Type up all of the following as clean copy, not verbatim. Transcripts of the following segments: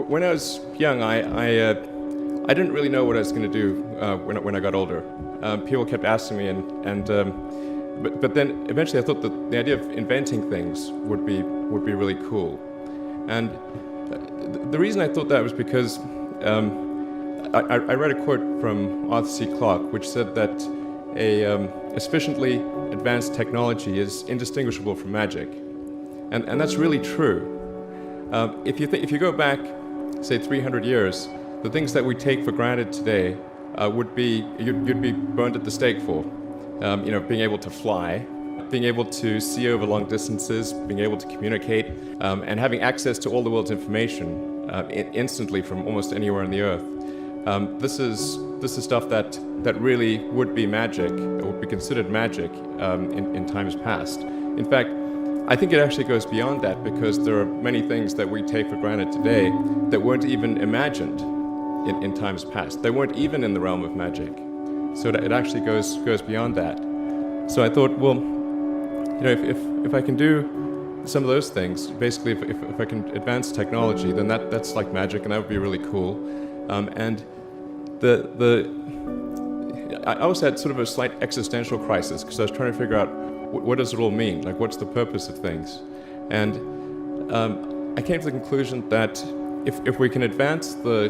When I was young, I didn't really know what I was going to do when I got older. People kept asking me, but then eventually I thought that the idea of inventing things would be really cool. And the reason I thought that was because I read a quote from Arthur C. Clarke, which said that a sufficiently advanced technology is indistinguishable from magic, and that's really true. If you go back, say 300 years, the things that we take for granted today would be you'd be burned at the stake for. Being able to fly, being able to see over long distances, being able to communicate, and having access to all the world's information instantly from almost anywhere on the earth. This is stuff that really would be magic, or would be considered magic in times past. In fact, I think it actually goes beyond that, because there are many things that we take for granted today that weren't even imagined in times past. They weren't even in the realm of magic. So it actually goes beyond that. So I thought, well, if I can do some of those things, basically if I can advance technology, then that's like magic, and that would be really cool. And I also had sort of a slight existential crisis, because I was trying to figure out what does it all mean? Like, what's the purpose of things? And I came to the conclusion that if we can advance the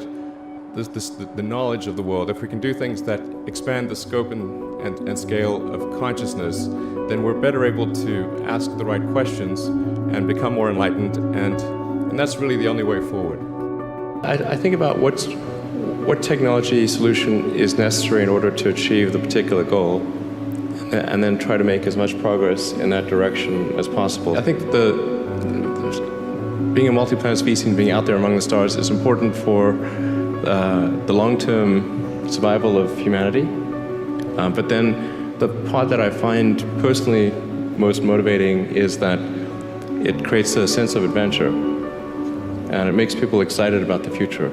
knowledge of the world, if we can do things that expand the scope and scale of consciousness, then we're better able to ask the right questions and become more enlightened, and that's really the only way forward. I think about what technology solution is necessary in order to achieve the particular goal, and then try to make as much progress in that direction as possible. I think that being a multi-planet species and being out there among the stars is important for the long-term survival of humanity. But then the part that I find personally most motivating is that it creates a sense of adventure, and it makes people excited about the future.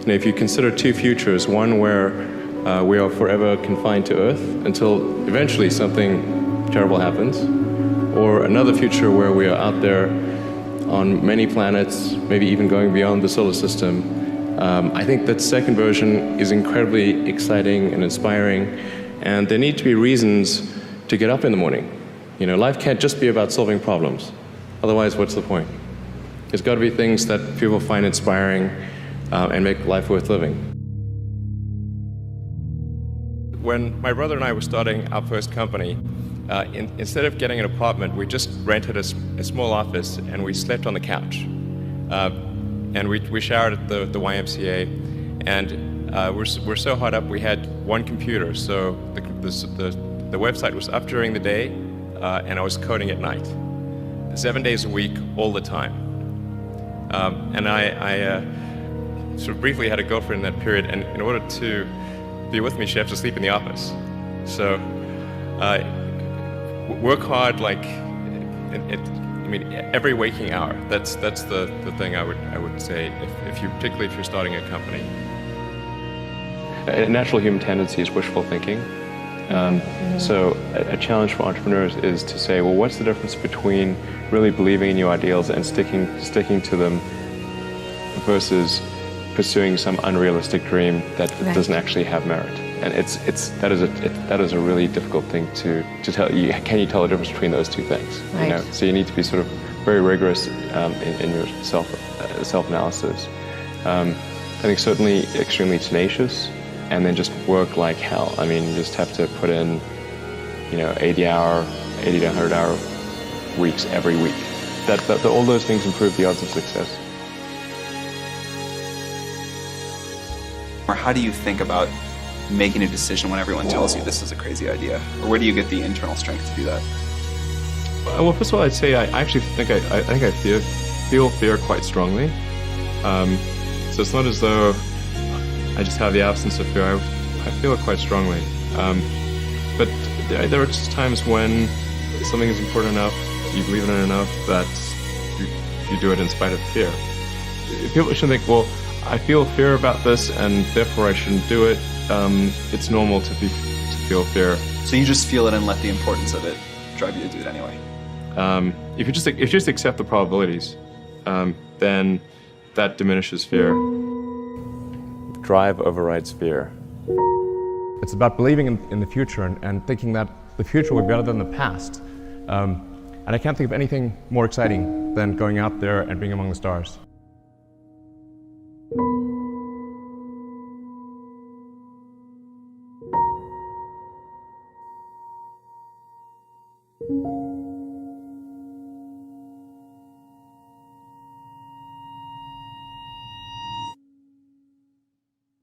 If you consider two futures, one where we are forever confined to Earth until eventually something terrible happens, or another future where we are out there on many planets, maybe even going beyond the solar system. I think that second version is incredibly exciting and inspiring, and there need to be reasons to get up in the morning. Life can't just be about solving problems. Otherwise, what's the point? There's got to be things that people find inspiring and make life worth living. When my brother and I were starting our first company, instead of getting an apartment, we just rented a small office, and we slept on the couch. And we showered at the YMCA, and we're so hot up we had one computer, so the website was up during the day, and I was coding at night, 7 days a week, all the time. And I sort of briefly had a girlfriend in that period, and in order to be with me, she had to sleep in the office. So work hard, like every waking hour. That's the thing I would say particularly if you're starting a company. A natural human tendency is wishful thinking. So a challenge for entrepreneurs is to say, well, what's the difference between really believing in your ideals and sticking to them versus pursuing some unrealistic dream that doesn't actually have merit? And that is a really difficult thing to tell you. Can you tell the difference between those two things? Right. So you need to be sort of very rigorous in your self-analysis. I think certainly extremely tenacious, and then just work like hell. I mean, you just have to put in 80 to 100-hour weeks every week. All those things improve the odds of success. Or how do you think about making a decision when everyone tells you this is a crazy idea? Or where do you get the internal strength to do that? Well, first of all, I'd say I actually think I feel fear quite strongly. So it's not as though I just have the absence of fear. I feel it quite strongly. But there are just times when something is important enough, you believe in it enough, that you do it in spite of fear. People shouldn't think, well, I feel fear about this, and therefore I shouldn't do it. It's normal to feel fear. So you just feel it and let the importance of it drive you to do it anyway? If you just accept the probabilities, then That diminishes fear. Drive overrides fear. It's about believing in the future and thinking that the future will be better than the past. And I can't think of anything more exciting than going out there and being among the stars.